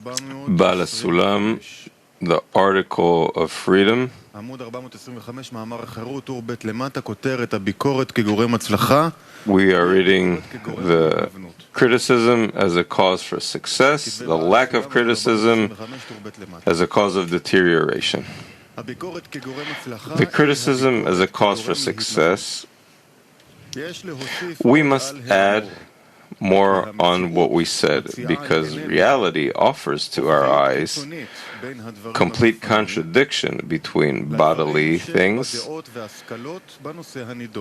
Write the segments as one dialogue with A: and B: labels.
A: Bala Sulam, the article of freedom. We are reading the criticism as a cause for success, the lack of criticism as a cause of deterioration. The criticism as a cause for success, we must add more on what we said, because reality offers to our eyes complete contradiction between bodily things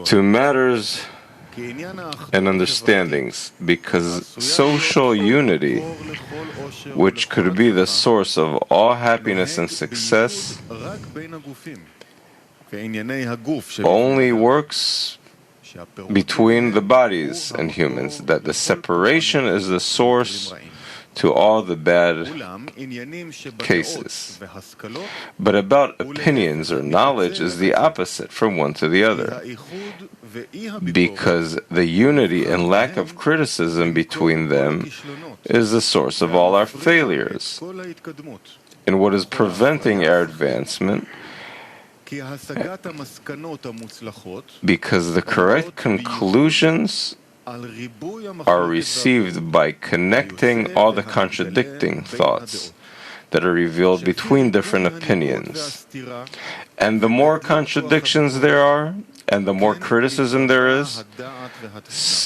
A: to matters and understandings, because social unity, which could be the source of all happiness and success, only works between the bodies and humans, that the separation is the source to all the bad cases. But about opinions or knowledge is the opposite from one to the other, because the unity and lack of criticism between them is the source of all our failures. And what is preventing our advancement, because the correct conclusions are received by connecting all the contradicting thoughts that are revealed between different opinions. And the more contradictions there are, and the more criticism there is,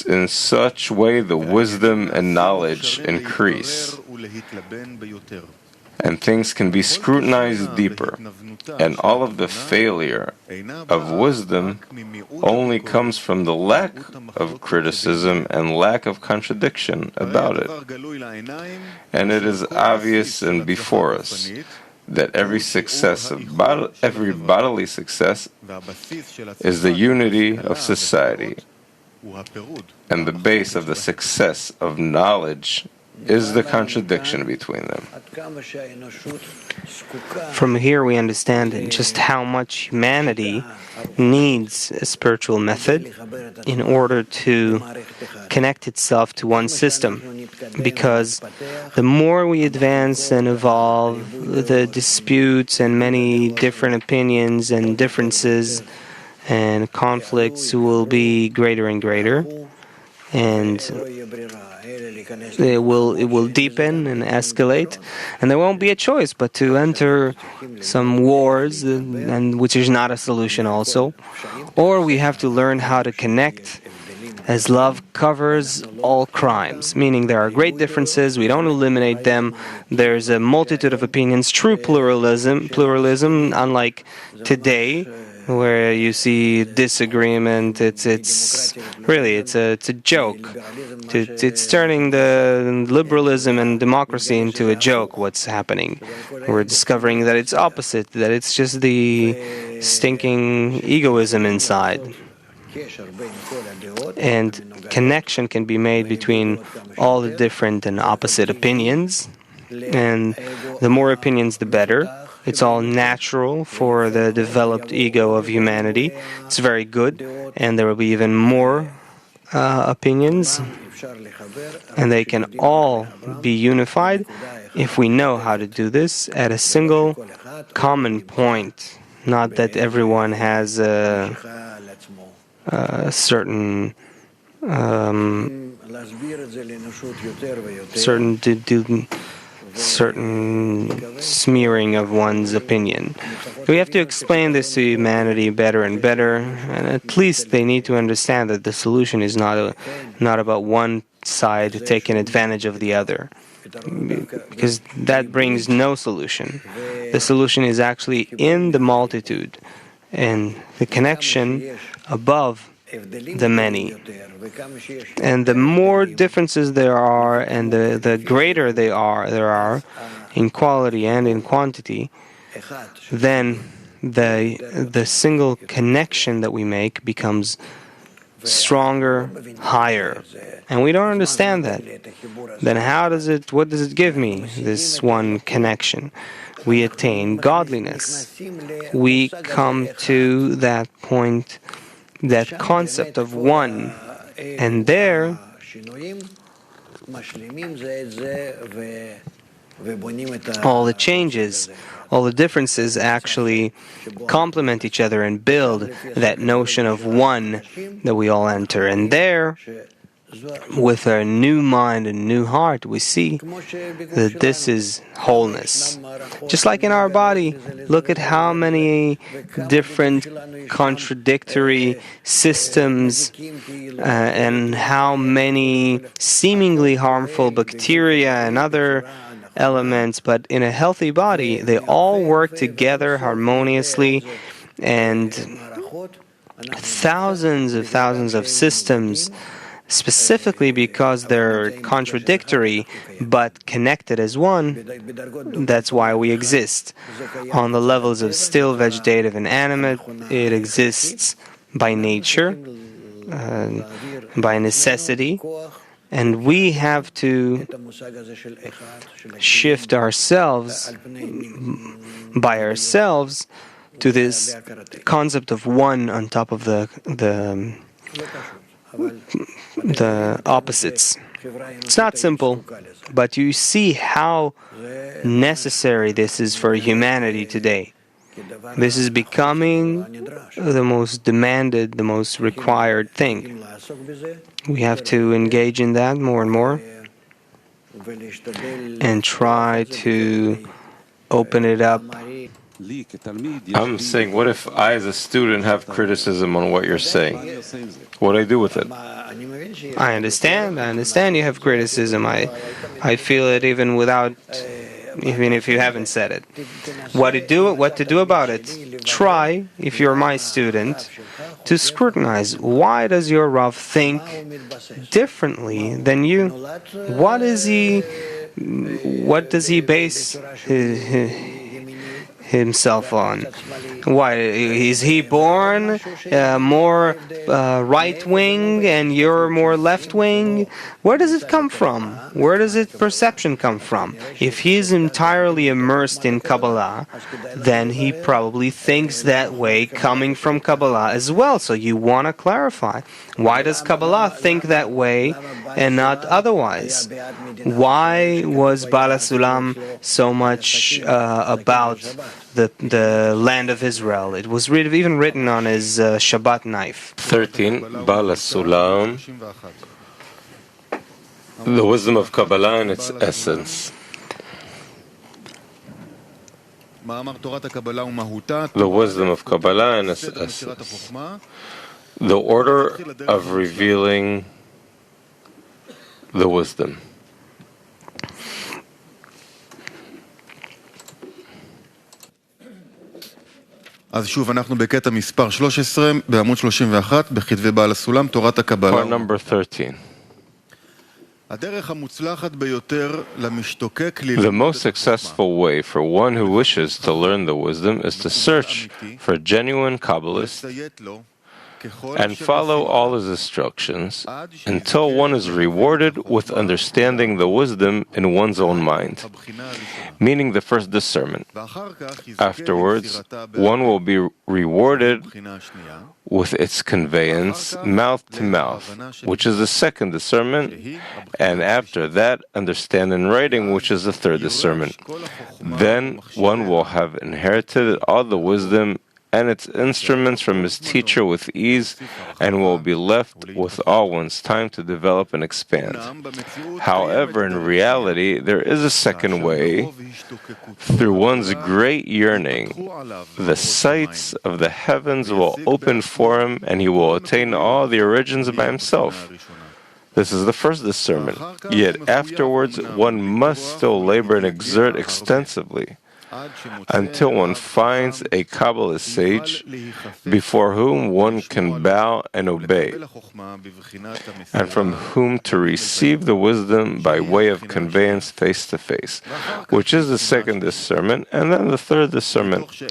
A: in such way the wisdom and knowledge increase, and things can be scrutinized deeper. And all of the failure of wisdom only comes from the lack of criticism and lack of contradiction about it. And it is obvious and before us that every bodily success is the unity of society, and the base of the success of knowledge is the contradiction between them.
B: From here we understand just how much humanity needs a spiritual method in order to connect itself to one system, because the more we advance and evolve, the disputes and many different opinions and differences and conflicts will be greater and greater, and it will deepen and escalate, and there won't be a choice but to enter some wars, and which is not a solution also. Or we have to learn how to connect, as love covers all crimes, meaning there are great differences, we don't eliminate them, there's a multitude of opinions, true pluralism, unlike today, where you see disagreement. It's a joke. It's turning the liberalism and democracy into a joke. What's happening? We're discovering that it's opposite. That it's just the stinking egoism inside. And connection can be made between all the different and opposite opinions. And the more opinions, the better. It's all natural for the developed ego of humanity. It's very good, and there will be even more opinions, and they can all be unified if we know how to do this at a single common point. Not that everyone has a certain smearing of one's opinion. We have to explain this to humanity better and better, and at least they need to understand that the solution is not about one side taking advantage of the other, because that brings no solution. The solution is actually in the multitude and the connection above the many. And the more differences there are, and the greater there are in quality and in quantity, then the single connection that we make becomes stronger, higher. And we don't understand that. Then what does it give me, this one connection? We attain godliness. We come to that point, that concept of one, and there all the changes, all the differences actually complement each other and build that notion of one that we all enter. And there, with a new mind and new heart, we see that this is wholeness. Just like in our body, look at how many different contradictory systems and how many seemingly harmful bacteria and other elements, but in a healthy body, they all work together harmoniously, and thousands of systems, specifically because they're contradictory but connected as one. That's why we exist. On the levels of still, vegetative, and animate, it exists by nature, by necessity, and we have to shift ourselves by ourselves to this concept of one on top of the opposites. It's not simple, but you see how necessary this is for humanity today. This is becoming the most demanded, the most required thing. We have to engage in that more and more and try to open it up.
A: I'm saying, what if I, as a student, have criticism on what you're saying? What do I do with it?
B: I understand you have criticism. I feel it even if you haven't said it. What to do about it? Try, if you're my student, to scrutinize. Why does your Rav think differently than you? What does he base himself on? Why is he born more right-wing and you're more left-wing? Where does it come from? Where does its perception come from? If he is entirely immersed in Kabbalah, then he probably thinks that way coming from Kabbalah as well. So you want to clarify. Why does Kabbalah think that way and not otherwise? Why was Bala Sulam so much about the land of Israel? It was even written on his Shabbat knife.
A: 13. Bala Sulam, the wisdom of Kabbalah in its essence. The wisdom of Kabbalah in its essence. The order of revealing the wisdom.
C: אז שוב, אנחנו בקטע מספר 13, בעמוד 31, בכתבי בעל הסולם, תורת הקבלה.
A: Part number 13.
C: הדרך המוצלחת ביותר למשתוקק
A: The most successful way for one who wishes to learn the wisdom is to search for a genuine Kabbalist and follow all his instructions until one is rewarded with understanding the wisdom in one's own mind, meaning the first discernment. Afterwards, one will be rewarded with its conveyance mouth to mouth, which is the second discernment, and after that, understand in writing, which is the third discernment. Then one will have inherited all the wisdom and its instruments from his teacher with ease, and will be left with all one's time to develop and expand. However, in reality, there is a second way. Through one's great yearning, the sights of the heavens will open for him, and he will attain all the origins by himself. This is the first discernment. Yet afterwards, one must still labor and exert extensively, until one finds a Kabbalist sage before whom one can bow and obey, and from whom to receive the wisdom by way of conveyance face to face, which is the second discernment, and then the third discernment.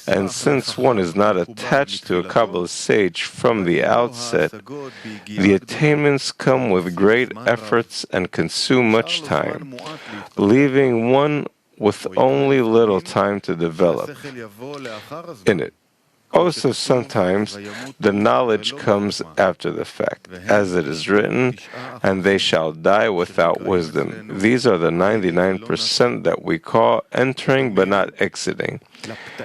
A: And since one is not attached to a Kabbalist sage from the outset, the attainments come with great efforts and consume much time, leaving one with only little time to develop in it. Also, sometimes the knowledge comes after the fact, as it is written, and they shall die without wisdom. These are the 99% that we call entering but not exiting.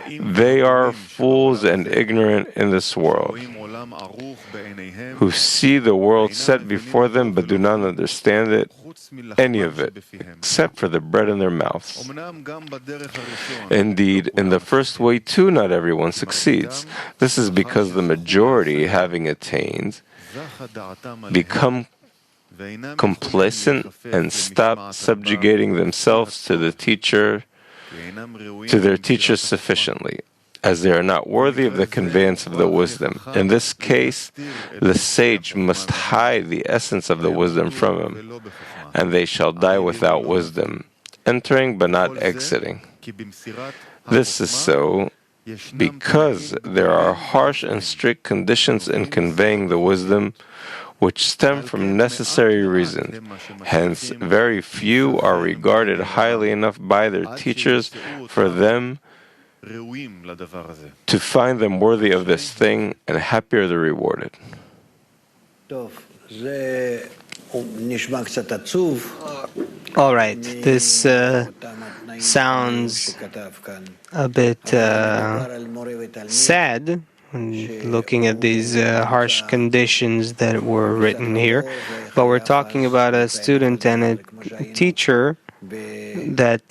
A: They are fools and ignorant in this world, who see the world set before them but do not understand it, any of it, except for the bread in their mouths. Indeed, in the first way too, not everyone succeeds. This is because the majority, having attained, become complacent and stop subjugating themselves to their teachers sufficiently, as they are not worthy of the conveyance of the wisdom. In this case, the sage must hide the essence of the wisdom from him, and they shall die without wisdom, entering but not exiting. This is so because there are harsh and strict conditions in conveying the wisdom, which stem from necessary reasons. Hence, very few are regarded highly enough by their teachers for them to find them worthy of this thing, and happy are the rewarded.
B: All right, this sounds a bit sad, looking at these harsh conditions that were written here. But we're talking about a student and a teacher that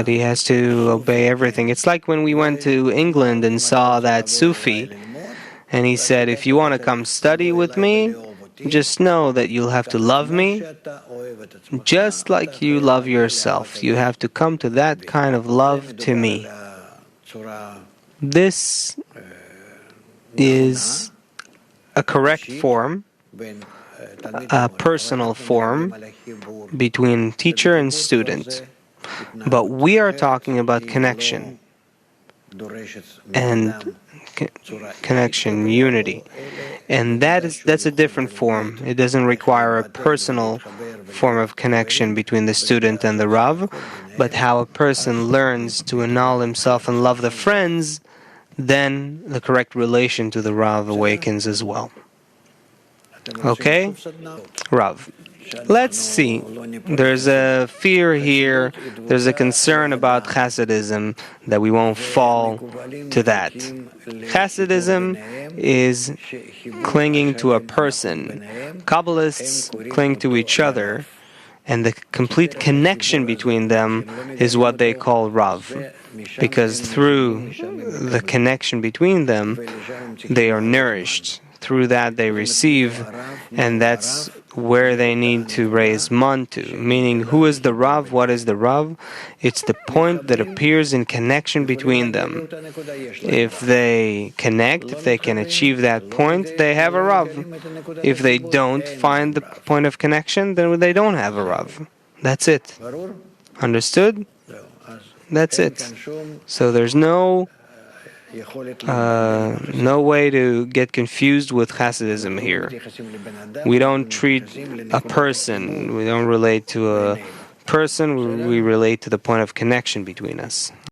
B: he has to obey everything. It's like when we went to England and saw that Sufi, and he said, if you want to come study with me, just know that you'll have to love me just like you love yourself. You have to come to that kind of love to me. This is a correct form, a personal form between teacher and student. But we are talking about connection and connection, unity. And that's a different form. It doesn't require a personal form of connection between the student and the Rav, but how a person learns to annul himself and love the friends, then the correct relation to the Rav awakens as well. Okay? Rav. Let's see. There's a fear here, there's a concern about Hasidism, that we won't fall to that. Hasidism is clinging to a person. Kabbalists cling to each other, and the complete connection between them is what they call Rav. Because through the connection between them, they are nourished. Through that they receive, and that's where they need to raise man to. Meaning, who is the Rav? What is the Rav? It's the point that appears in connection between them. If they connect, if they can achieve that point, they have a Rav. If they don't find the point of connection, then they don't have a Rav. That's it. Understood? That's it. So there's no way to get confused with Hasidism here. We don't treat a person, we don't relate to a person, we relate to the point of connection between us.